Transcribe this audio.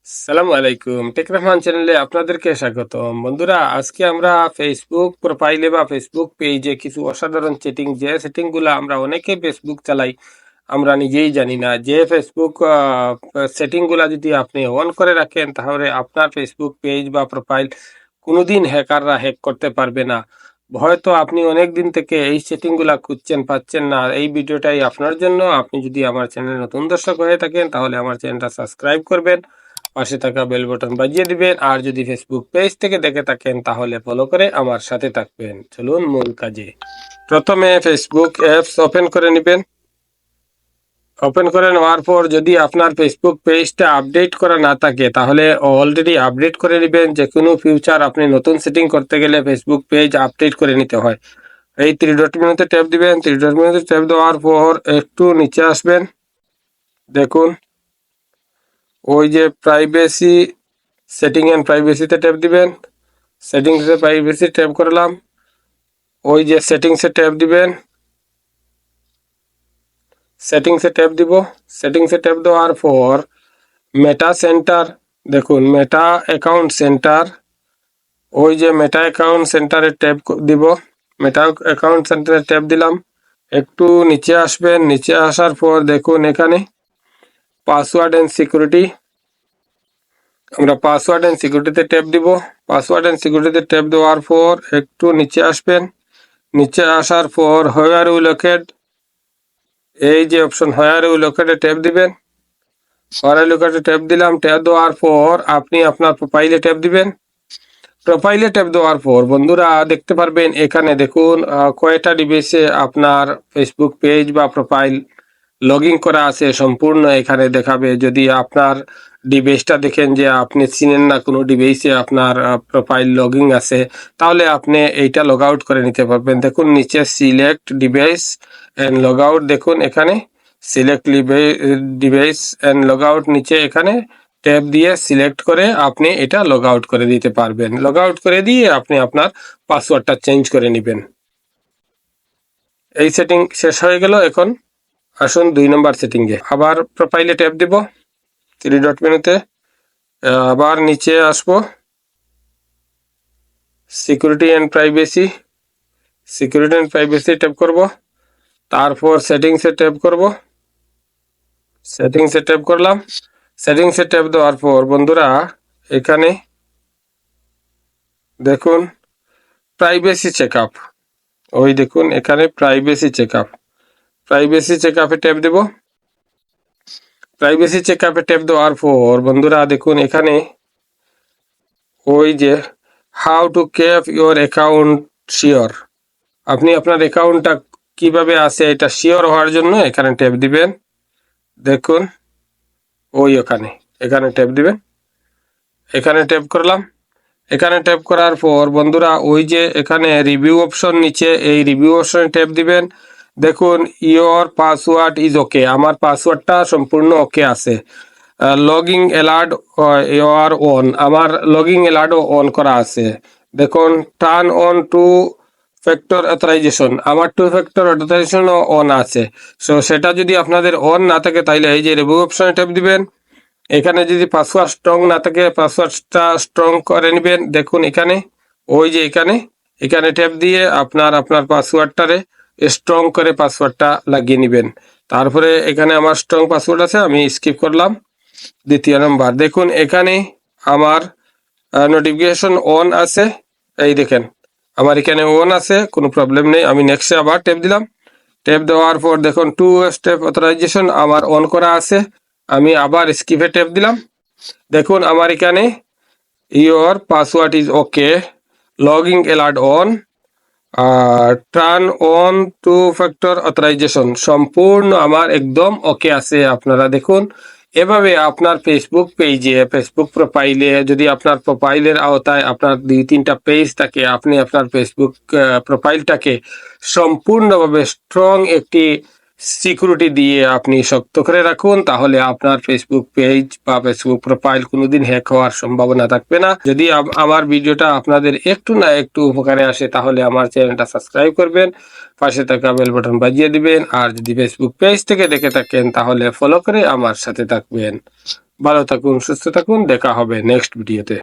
সালামু আলাইকুম, টেক রহমান চ্যানেলে আপনাদেরকে স্বাগতম। বন্ধুরা, আজকে আমরা ফেসবুক প্রোফাইলে বা ফেসবুক পেজে কিছু অসাধারণ সেটিংগুলো আমরা অনেকে ফেসবুক চালাই, আমরা নিজেই জানি না। যে ফেসবুক সেটিংগুলা যদি আপনি অন করে রাখেন, তাহলে আপনার ফেসবুক পেজ বা প্রোফাইল কোনোদিন হ্যাকাররা হ্যাক করতে পারবে না। হয়তো আপনি অনেক দিন থেকে এই সেটিংগুলা খুঁজছেন, পাচ্ছেন না। এই ভিডিওটাই আপনার জন্য। আপনি যদি আমার চ্যানেলে নতুন দর্শক হয়ে থাকেন, তাহলে আমার চ্যানেলটা সাবস্ক্রাইব করবেন, পাশে থাকা বেল বাটন বাজিয়ে দিবেন। আর যদি ফেসবুক পেজ থেকে দেখে থাকেন, তাহলে ফলো করে আমার সাথে থাকবেন। চলুন মূল কাজে। প্রথমে ফেসবুক অ্যাপস ওপেন করে নেবেন। ওপেন করে নেওয়ার পর যদি আপনার ফেসবুক পেজটা আপডেট করা না থাকে, তাহলে অলরেডি আপডেট করে নেবেন। যে কোনো ফিউচার আপনি নতুন সেটিং করতে গেলে ফেসবুক পেজ আপডেট করে নিতে হয়। এই থ্রি ডট মেনুতে ট্যাপ দিবেন। থ্রি ডট মেনুতে ট্যাপ দেওয়ার পর একটু নিচে আসবেন। দেখুন ওই যে প্রাইভেসি, সেটিং এন্ড প্রাইভেসিতে ট্যাপ দিবেন। সেটিংসে প্রাইভেসি ট্যাপ করলাম। ওই যে সেটিংসে ট্যাপ দিবেন। সেটিংসে ট্যাপ দিব। সেটিংসে ট্যাপ দেওয়ার পর মেটা সেন্টার, দেখুন মেটা অ্যাকাউন্ট সেন্টার, ওই যে মেটা অ্যাকাউন্ট সেন্টারে ট্যাপ দিব। মেটা অ্যাকাউন্ট সেন্টারে ট্যাপ দিলাম। একটু নিচে আসবেন। নিচে আসার পর দেখুন এখানে পাসওয়ার্ড অ্যান্ড সিকিউরিটি, আমরা পাসওয়ার্ড অ্যান্ড সিকিউরিটিতে ট্যাপ দিব। পাসওয়ার্ড অ্যান্ড সিকিউরিটিতে ট্যাপ দেওয়ার পর একটু নিচে আসবেন। নিচে আসার পর হোয়ার ইউ লোকেট, এই যে অপশন হোয়ার ইউ লোকেটে ট্যাপ দিবেন। হোয়ার ইউ লোকেটে ট্যাপ দিলাম। ট্যাপ দেওয়ার পর আপনি আপনার প্রোফাইলে ট্যাপ দিবেন। প্রোফাইলে ট্যাপ দেওয়ার পর বন্ধুরা দেখতে পারবেন এখানে দেখুন কয়টা ডিভাইসে আপনার ফেসবুক পেজ বা প্রোফাইল লগ ইন করা আছে সম্পূর্ণ এখানে দেখাবে। যদি আপনার ডিভাইসটা দেখেন যে আপনি চিনেন না, কোনো ডিভাইসে আপনার প্রোফাইল লগ ইন আছে, তাহলে আপনি এইটা লগ আউট করে নিতে পারবেন। দেখুন নিচে select device and log out, দেখুন এখানে select device and log out, নিচে এখানে ট্যাপ দিয়ে সিলেক্ট করে আপনি এটা লগ আউট করে দিতে পারবেন। লগ আউট করে দিয়ে আপনি আপনার পাসওয়ার্ডটা চেঞ্জ করে নেবেন। এই সেটিং শেষ হয়ে গেল। এখন আসুন 2 নম্বর সেটিংয়ে। আবার প্রোফাইলে ট্যাপ দিব, থ্রি ডট মেনুতে আবার নিচে আসবো, security and privacy, security and privacy tap করব। তারপর সেটিংসে ট্যাপ করব। সেটিংসে ট্যাপ করলাম। সেটিংসে ট্যাপ দেওয়ার পর বন্ধুরা এখানে দেখুন প্রাইভেসি চেকআপ, ওই দেখুন এখানে প্রাইভেসি চেকআপ, প্রাইভেসি চেকআপে ট্যাপ দেব। প্রাইভেসি চেকআপে ট্যাপ দেওয়ার পর বন্ধুরা দেখুন এখানে ওই যে how to keep your account sure, আপনি আপনার অ্যাকাউন্টটা কিভাবে আছে এটা শিওর হওয়ার জন্য এখানে ট্যাপ দিবেন। দেখুন ওই এখানে ট্যাপ দিবেন। এখানে ট্যাপ করলাম। এখানে ট্যাপ করার পর বন্ধুরা ওই যে এখানে রিভিউ অপশন, নিচে এই রিভিউ অপশনে ট্যাপ দিবেন। দেখুন ইয়োর পাসওয়ার্ড ইজ ওকে, আমার পাসওয়ার্ডটা সম্পূর্ণ ওকে আছে। লগিং অ্যালার্ট ইয়োর অন, আমার লগিং অ্যালার্টও অন করা আছে। দেখুন turn on two factor authorisation, আমার টু ফ্যাক্টর অথরাইজেশনও অন আছে। সো সেটা যদি আপনাদের অন না থাকে, তাইলে এই যে রিভিউ অপশনে ট্যাপ দিবেন। এখানে যদি পাসওয়ার্ড স্ট্রং না থাকে, পাসওয়ার্ডটা স্ট্রং করে নেবেন। দেখুন এখানে ওই যে এখানে ট্যাপ দিয়ে আপনার পাসওয়ার্ডটারে স্ট্রং করে পাসওয়ার্ডটা লাগিয়ে নেবেন। তারপরে এখানে আমার স্ট্রং পাসওয়ার্ড আছে, আমি স্কিপ করলাম। দ্বিতীয় নাম্বার দেখুন এখানে আমার নোটিফিকেশন অন আছে, এই দেখেন আমার এখানে অন আছে, কোনো প্রবলেম নেই। আমি নেক্সটে আবার ট্যাপ দিলাম। ট্যাপ দেওয়ার পর দেখুন টু স্টেপ অথরাইজেশন আমার অন করা আছে, আমি আবার স্কিপে ট্যাপ দিলাম। দেখুন আমার এখানে your password is okay, login alert on, turn on two factor authorisation সম্পূর্ণ আমার একদম ওকে আছে। আপনারা দেখুন এভাবে আপনার ফেসবুক পেজে, ফেসবুক প্রোফাইলে, যদি আপনার প্রোফাইলের আওতায় আপনার 2-3টা পেজ থাকে, আপনি আপনার ফেসবুক প্রোফাইলটাকে সম্পূর্ণভাবে স্ট্রং একটি সিকিউরিটি দিয়ে আপনি শক্ত করে রাখুন, তাহলে আপনার ফেসবুক পেজ বা ফেসবুক প্রোফাইল কোনোদিন হ্যাক হওয়ার সম্ভাবনা থাকবে না। যদি আমার ভিডিওটা আপনাদের একটু না একটু উপকারে আসে, তাহলে আমার চ্যানেলটা সাবস্ক্রাইব করবেন, পাশে থাকা বেল বাটন বাজিয়ে দিবেন। আর যদি ফেসবুক পেজ থেকে দেখে থাকেন, তাহলে ফলো করে আমার সাথে থাকবেন। ভালো থাকুন, সুস্থ থাকুন, দেখা হবে নেক্সট ভিডিওতে।